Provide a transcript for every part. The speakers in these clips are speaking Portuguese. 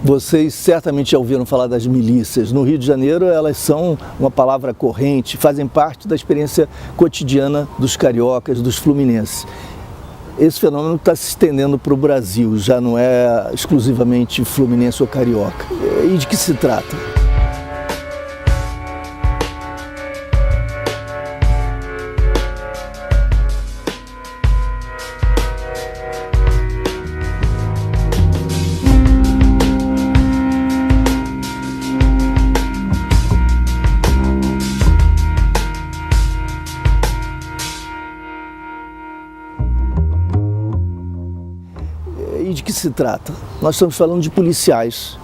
Vocês certamente já ouviram falar das milícias. No Rio de Janeiro, elas são uma palavra corrente, fazem parte da experiência cotidiana dos cariocas, dos fluminenses. Esse fenômeno está se estendendo para o Brasil, já não é exclusivamente fluminense ou carioca. E de que se trata? E de que se trata? Nós estamos falando de policiais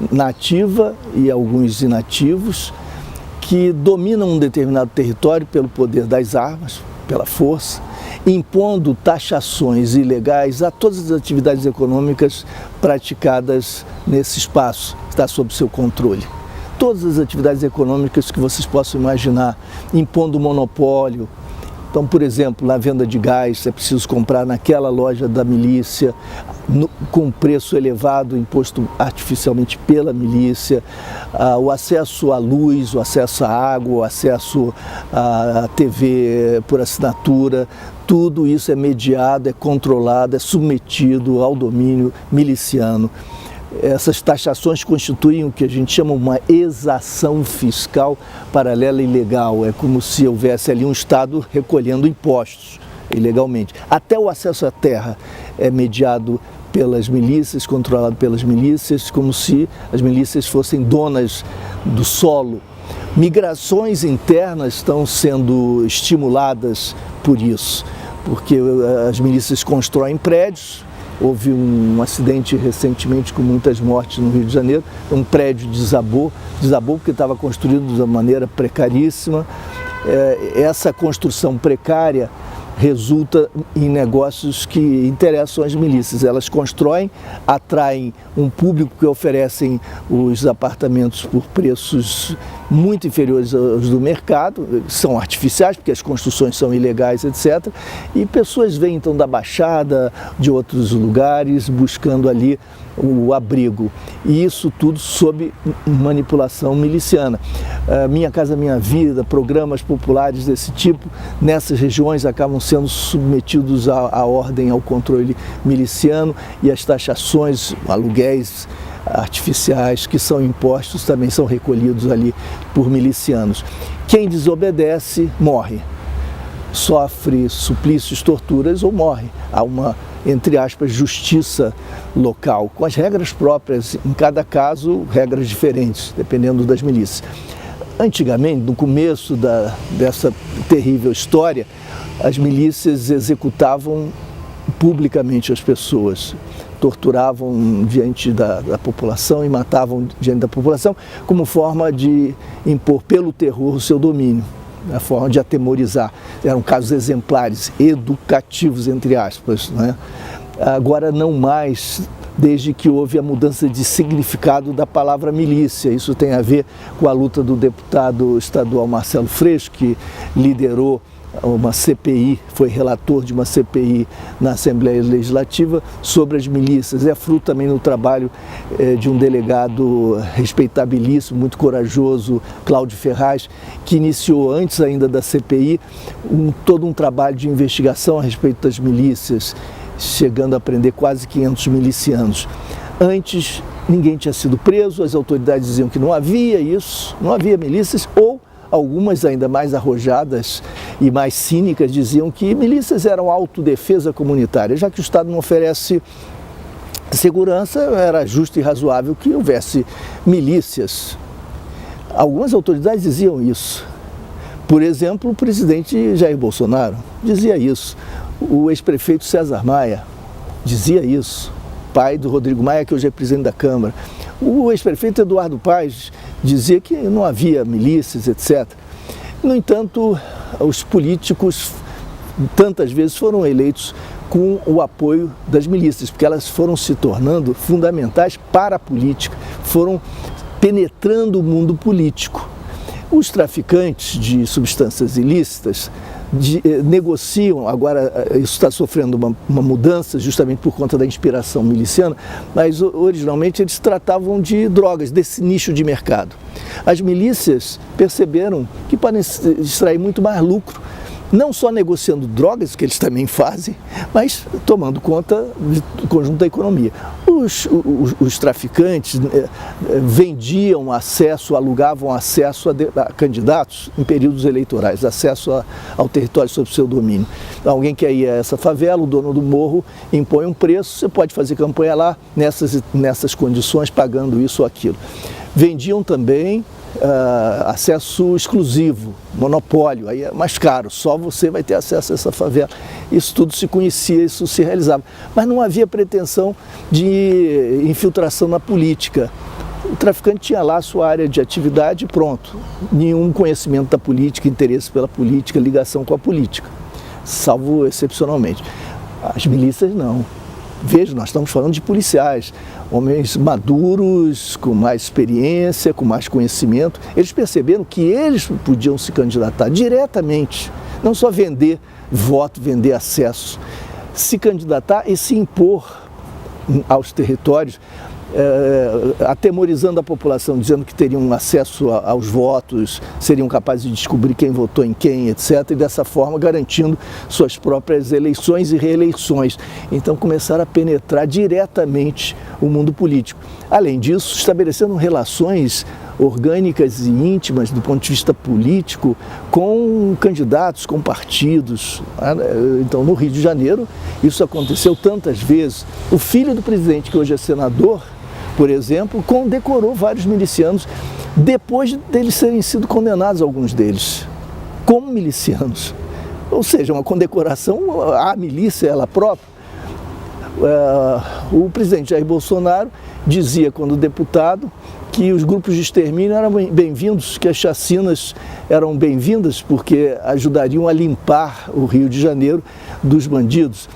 na ativa e alguns inativos que dominam um determinado território pelo poder das armas, pela força, impondo taxações ilegais a todas as atividades econômicas praticadas nesse espaço que está sob seu controle. Todas as atividades econômicas que vocês possam imaginar, impondo monopólio. Então, por exemplo, na venda de gás, é preciso comprar naquela loja da milícia, com preço elevado, imposto artificialmente pela milícia, o acesso à luz, o acesso à água, o acesso à TV por assinatura, tudo isso é mediado, é controlado, é submetido ao domínio miliciano. Essas taxações constituem o que a gente chama uma exação fiscal paralela e ilegal. É como se houvesse ali um Estado recolhendo impostos ilegalmente. Até o acesso à terra é mediado pelas milícias, controlado pelas milícias, como se as milícias fossem donas do solo. Migrações internas estão sendo estimuladas por isso, porque as milícias constroem prédios. Houve um acidente recentemente com muitas mortes no Rio de Janeiro, um prédio desabou porque estava construído de uma maneira precaríssima. Essa construção precária resulta em negócios que interessam as milícias. Elas constroem, atraem um público que oferecem os apartamentos por preços muito inferiores aos do mercado, são artificiais, porque as construções são ilegais, etc. E pessoas vêm então da Baixada, de outros lugares, buscando ali o abrigo. E isso tudo sob manipulação miliciana. Minha Casa Minha Vida, programas populares desse tipo, nessas regiões acabam sendo submetidos à ordem, ao controle miliciano, e as taxações, aluguéis artificiais que são impostos também são recolhidos ali por milicianos. Quem desobedece morre, sofre suplícios, torturas ou morre. Há uma, entre aspas, justiça local, com as regras próprias, em cada caso, regras diferentes, dependendo das milícias. Antigamente, no começo dessa terrível história, as milícias executavam publicamente as pessoas, torturavam diante da população e matavam diante da população como forma de impor pelo terror o seu domínio, a forma de atemorizar. Eram casos exemplares, educativos, entre aspas, né? Agora não mais, desde que houve a mudança de significado da palavra milícia. Isso tem a ver com a luta do deputado estadual Marcelo Freixo, que liderou uma CPI, foi relator de uma CPI na Assembleia Legislativa sobre as milícias. É fruto também do trabalho de um delegado respeitabilíssimo, muito corajoso, Cláudio Ferraz, que iniciou antes ainda da CPI todo um trabalho de investigação a respeito das milícias, chegando a prender quase 500 milicianos. Antes, ninguém tinha sido preso, as autoridades diziam que não havia isso, não havia milícias, ou algumas ainda mais arrojadas e mais cínicas diziam que milícias eram autodefesa comunitária. Já que o Estado não oferece segurança, era justo e razoável que houvesse milícias. Algumas autoridades diziam isso. Por exemplo, o presidente Jair Bolsonaro dizia isso. O ex-prefeito César Maia dizia isso. Pai do Rodrigo Maia, que hoje é presidente da Câmara. O ex-prefeito Eduardo Paes dizia que não havia milícias, etc. No entanto, os políticos tantas vezes foram eleitos com o apoio das milícias, porque elas foram se tornando fundamentais para a política, foram penetrando o mundo político. Os traficantes de substâncias ilícitas negociam, agora isso está sofrendo uma mudança justamente por conta da inspiração miliciana, mas originalmente eles tratavam de drogas, desse nicho de mercado. As milícias perceberam que podem extrair muito mais lucro, não só negociando drogas, que eles também fazem, mas tomando conta do conjunto da economia. Os traficantes vendiam acesso, alugavam acesso a candidatos em períodos eleitorais, acesso ao território sob seu domínio. Alguém quer ir a essa favela, o dono do morro impõe um preço, você pode fazer campanha lá nessas condições, pagando isso ou aquilo. Vendiam também acesso exclusivo, monopólio, aí é mais caro, só você vai ter acesso a essa favela. Isso tudo se conhecia, isso se realizava. Mas não havia pretensão de infiltração na política. O traficante tinha lá a sua área de atividade e pronto. Nenhum conhecimento da política, interesse pela política, ligação com a política, salvo excepcionalmente. As milícias não. Veja, nós estamos falando de policiais, homens maduros, com mais experiência, com mais conhecimento. Eles perceberam que eles podiam se candidatar diretamente, não só vender voto, vender acesso, se candidatar e se impor aos territórios, atemorizando a população, dizendo que teriam acesso aos votos, seriam capazes de descobrir quem votou em quem, etc., e dessa forma garantindo suas próprias eleições e reeleições. Então começaram a penetrar diretamente o mundo político. Além disso, estabelecendo relações orgânicas e íntimas do ponto de vista político com candidatos, com partidos. Então, no Rio de Janeiro, isso aconteceu tantas vezes. O filho do presidente, que hoje é senador, por exemplo, condecorou vários milicianos depois deles terem sido condenados, alguns deles, como milicianos. Ou seja, uma condecoração à milícia, ela própria. O presidente Jair Bolsonaro dizia, quando deputado, que os grupos de extermínio eram bem-vindos, que as chacinas eram bem-vindas porque ajudariam a limpar o Rio de Janeiro dos bandidos.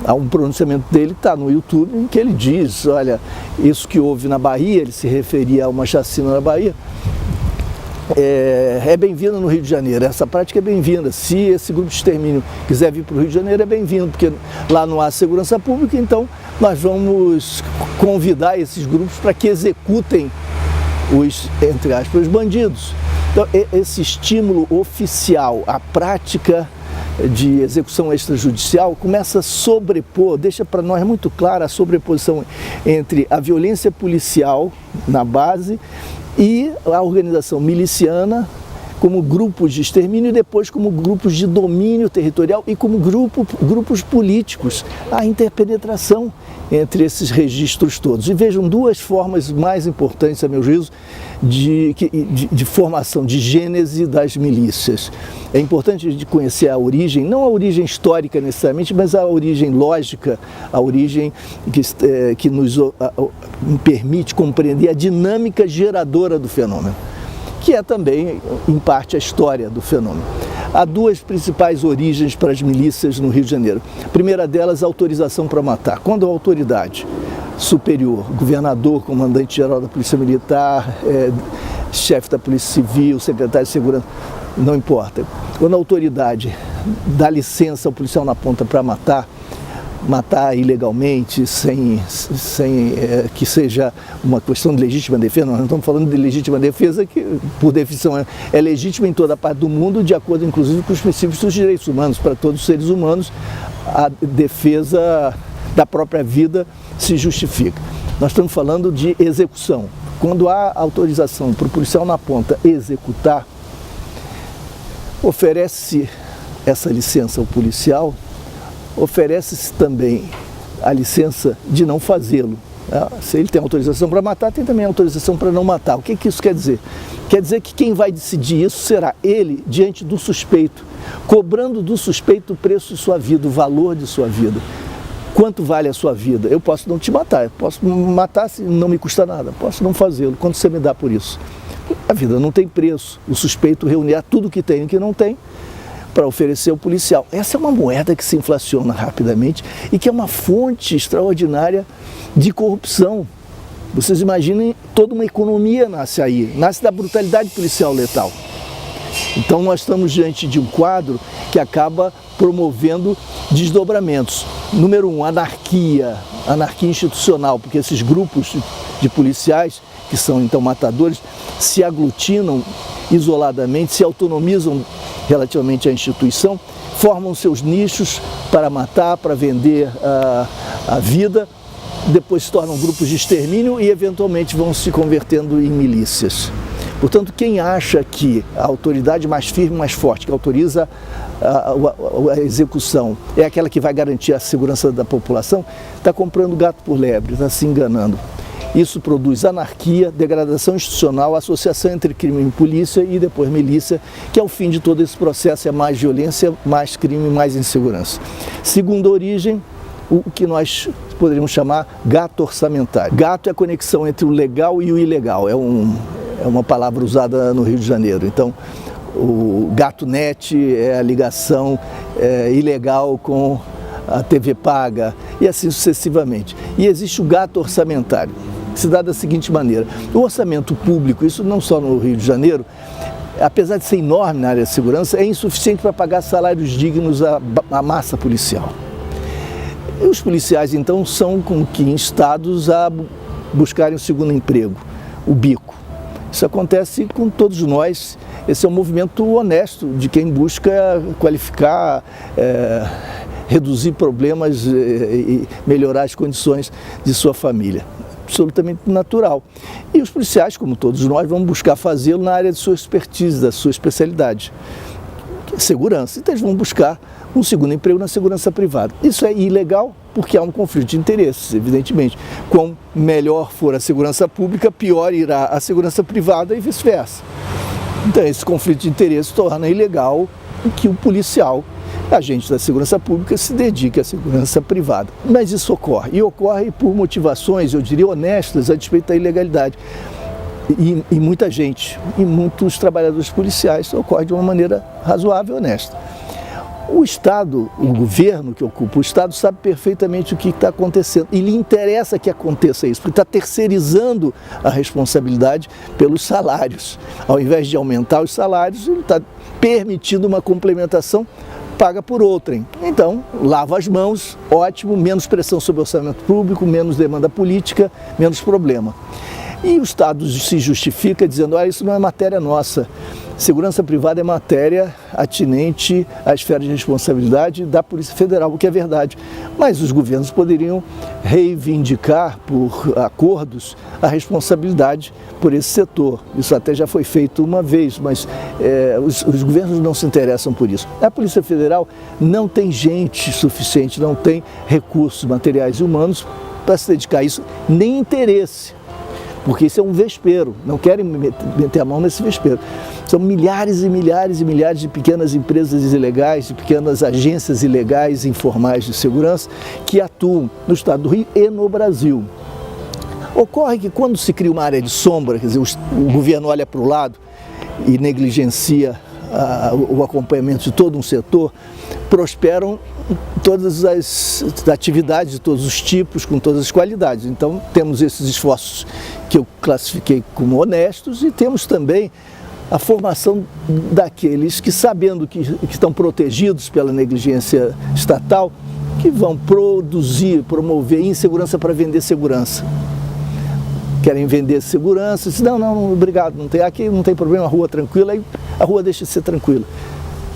Há um pronunciamento dele que está no YouTube em que ele diz, olha, isso que houve na Bahia, ele se referia a uma chacina na Bahia, é bem-vinda no Rio de Janeiro, essa prática é bem-vinda. Se esse grupo de extermínio quiser vir para o Rio de Janeiro, é bem-vindo, porque lá não há segurança pública, então nós vamos convidar esses grupos para que executem entre aspas, os bandidos. Então, esse estímulo oficial, a prática de execução extrajudicial começa a sobrepor, deixa para nós muito clara a sobreposição entre a violência policial na base e a organização miliciana como grupos de extermínio e depois como grupos de domínio territorial e como grupos políticos. A interpenetração entre esses registros todos. E vejam duas formas mais importantes, a meu juízo, de formação, de gênese das milícias. É importante a gente conhecer a origem, não a origem histórica necessariamente, mas a origem lógica, a origem que nos permite compreender a dinâmica geradora do fenômeno, que é também, em parte, a história do fenômeno. Há duas principais origens para as milícias no Rio de Janeiro. A primeira delas, a autorização para matar. Quando a autoridade superior, governador, comandante-geral da Polícia Militar, chefe da Polícia Civil, secretário de Segurança, não importa. Quando a autoridade dá licença ao policial na ponta para matar ilegalmente, sem que seja uma questão de legítima defesa. Nós não estamos falando de legítima defesa, que por definição é legítima em toda a parte do mundo, de acordo inclusive com os princípios dos direitos humanos. Para todos os seres humanos, a defesa da própria vida se justifica. Nós estamos falando de execução. Quando há autorização para o policial na ponta executar, oferece essa licença ao policial, oferece-se também a licença de não fazê-lo. Se ele tem autorização para matar, tem também autorização para não matar. O que isso quer dizer? Quer dizer que quem vai decidir isso será ele diante do suspeito, cobrando do suspeito o preço de sua vida, o valor de sua vida. Quanto vale a sua vida? Eu posso não te matar, eu posso matar se não me custa nada, posso não fazê-lo. Quanto você me dá por isso? A vida não tem preço. O suspeito reunirá tudo que tem e que não tem para oferecer ao policial. Essa é uma moeda que se inflaciona rapidamente e que é uma fonte extraordinária de corrupção. Vocês imaginem, toda uma economia nasce aí, nasce da brutalidade policial letal. Então nós estamos diante de um quadro que acaba promovendo desdobramentos. Número 1, anarquia institucional, porque esses grupos de policiais, que são então matadores, se aglutinam isoladamente, se autonomizam relativamente à instituição, formam seus nichos para matar, para vender a vida, depois se tornam grupos de extermínio e eventualmente vão se convertendo em milícias. Portanto, quem acha que a autoridade mais firme, mais forte, que autoriza a execução, é aquela que vai garantir a segurança da população, está comprando gato por lebre, está se enganando. Isso produz anarquia, degradação institucional, associação entre crime e polícia e depois milícia, que é o fim de todo esse processo, é mais violência, mais crime, mais insegurança. Segunda origem, o que nós poderíamos chamar gato orçamentário. Gato é a conexão entre o legal e o ilegal, é uma palavra usada no Rio de Janeiro. Então, o gato net é a ligação ilegal com a TV paga e assim sucessivamente. E existe o gato orçamentário, que se dá da seguinte maneira: o orçamento público, isso não só no Rio de Janeiro, apesar de ser enorme na área de segurança, é insuficiente para pagar salários dignos à massa policial. E os policiais, então, são com que instados a buscarem o segundo emprego, o bico. Isso acontece com todos nós. Esse é um movimento honesto de quem busca qualificar, reduzir problemas e melhorar as condições de sua família. Absolutamente natural. E os policiais, como todos nós, vão buscar fazê-lo na área de sua expertise, da sua especialidade. Segurança. Então eles vão buscar um segundo emprego na segurança privada. Isso é ilegal porque há um conflito de interesses, evidentemente. Quanto melhor for a segurança pública, pior irá a segurança privada e vice-versa. Então esse conflito de interesses torna ilegal que o policial, agente da segurança pública, se dedique à segurança privada. Mas isso ocorre, e ocorre por motivações, eu diria, honestas a despeito da ilegalidade. E muita gente, e muitos trabalhadores policiais, ocorre de uma maneira razoável e honesta. O Estado, o governo que ocupa o Estado, sabe perfeitamente o que está acontecendo e lhe interessa que aconteça isso, porque está terceirizando a responsabilidade pelos salários. Ao invés de aumentar os salários, ele está permitindo uma complementação paga por outrem. Então, lava as mãos, ótimo, menos pressão sobre o orçamento público, menos demanda política, menos problema. E o Estado se justifica dizendo, isso não é matéria nossa. Segurança privada é matéria atinente à esfera de responsabilidade da Polícia Federal, o que é verdade. Mas os governos poderiam reivindicar por acordos a responsabilidade por esse setor. Isso até já foi feito uma vez, mas os governos não se interessam por isso. A Polícia Federal não tem gente suficiente, não tem recursos materiais e humanos para se dedicar a isso, nem interesse. Porque isso é um vespeiro, não querem meter a mão nesse vespeiro. São milhares e milhares e milhares de pequenas empresas ilegais, de pequenas agências ilegais informais de segurança que atuam no estado do Rio e no Brasil. Ocorre que quando se cria uma área de sombra, quer dizer, o governo olha para o lado e negligencia o acompanhamento de todo um setor, prosperam todas as atividades de todos os tipos, com todas as qualidades. Então temos esses esforços que eu classifiquei como honestos e temos também a formação daqueles que, sabendo que estão protegidos pela negligência estatal, que vão produzir, promover insegurança para vender segurança. Querem vender segurança, dizem, não, obrigado, aqui não tem problema, a rua tranquila, aí a rua deixa de ser tranquila.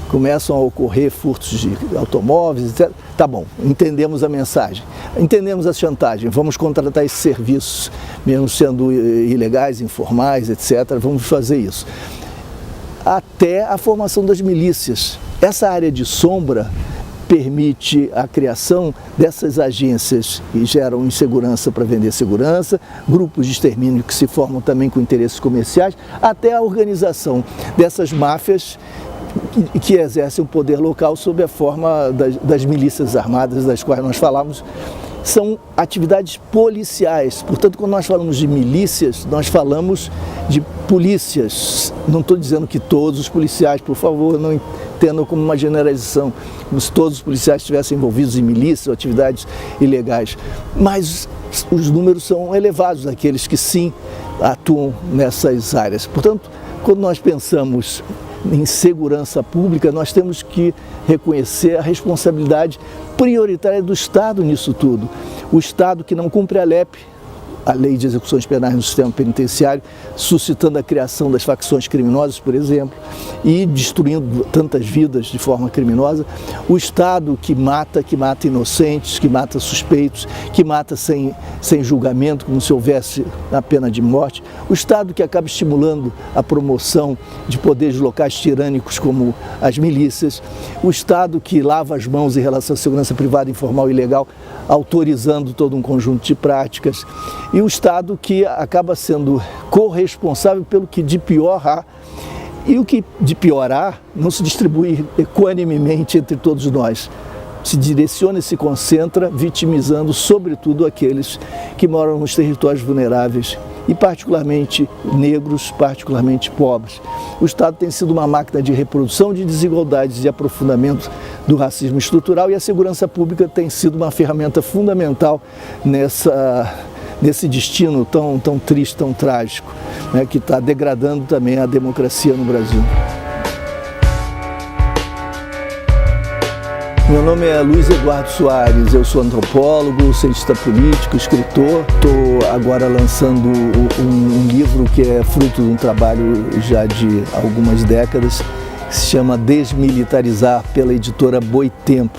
Começam a ocorrer furtos de automóveis, etc. Tá bom, entendemos a mensagem, entendemos a chantagem, vamos contratar esses serviços, mesmo sendo ilegais, informais, etc. Vamos fazer isso. Até a formação das milícias. Essa área de sombra permite a criação dessas agências que geram insegurança para vender segurança, grupos de extermínio que se formam também com interesses comerciais, até a organização dessas máfias que exercem o poder local sob a forma das milícias armadas das quais nós falamos. São atividades policiais, portanto, quando nós falamos de milícias, nós falamos de polícias. Não estou dizendo que todos os policiais, por favor, não entendam como uma generalização, como se todos os policiais estivessem envolvidos em milícias ou atividades ilegais, mas os números são elevados daqueles que sim atuam nessas áreas. Portanto, quando nós pensamos em segurança pública, nós temos que reconhecer a responsabilidade prioritária do Estado nisso tudo. O Estado que não cumpre a LEP, a Lei de Execuções Penais no Sistema Penitenciário, suscitando a criação das facções criminosas, por exemplo, e destruindo tantas vidas de forma criminosa. O Estado que mata inocentes, que mata suspeitos, que mata sem julgamento, como se houvesse a pena de morte. O Estado que acaba estimulando a promoção de poderes locais tirânicos como as milícias. O Estado que lava as mãos em relação à segurança privada, informal e ilegal, autorizando todo um conjunto de práticas. E o Estado que acaba sendo corresponsável pelo que de pior há, e o que de pior há não se distribui equanimemente entre todos nós. Se direciona e se concentra, vitimizando sobretudo aqueles que moram nos territórios vulneráveis e particularmente negros, particularmente pobres. O Estado tem sido uma máquina de reprodução de desigualdades e aprofundamento do racismo estrutural, e a segurança pública tem sido uma ferramenta fundamental nesse destino tão triste, tão trágico, né, que está degradando também a democracia no Brasil. Meu nome é Luiz Eduardo Soares, eu sou antropólogo, cientista político, escritor. Estou agora lançando um livro que é fruto de um trabalho já de algumas décadas, que se chama Desmilitarizar, pela editora Boitempo.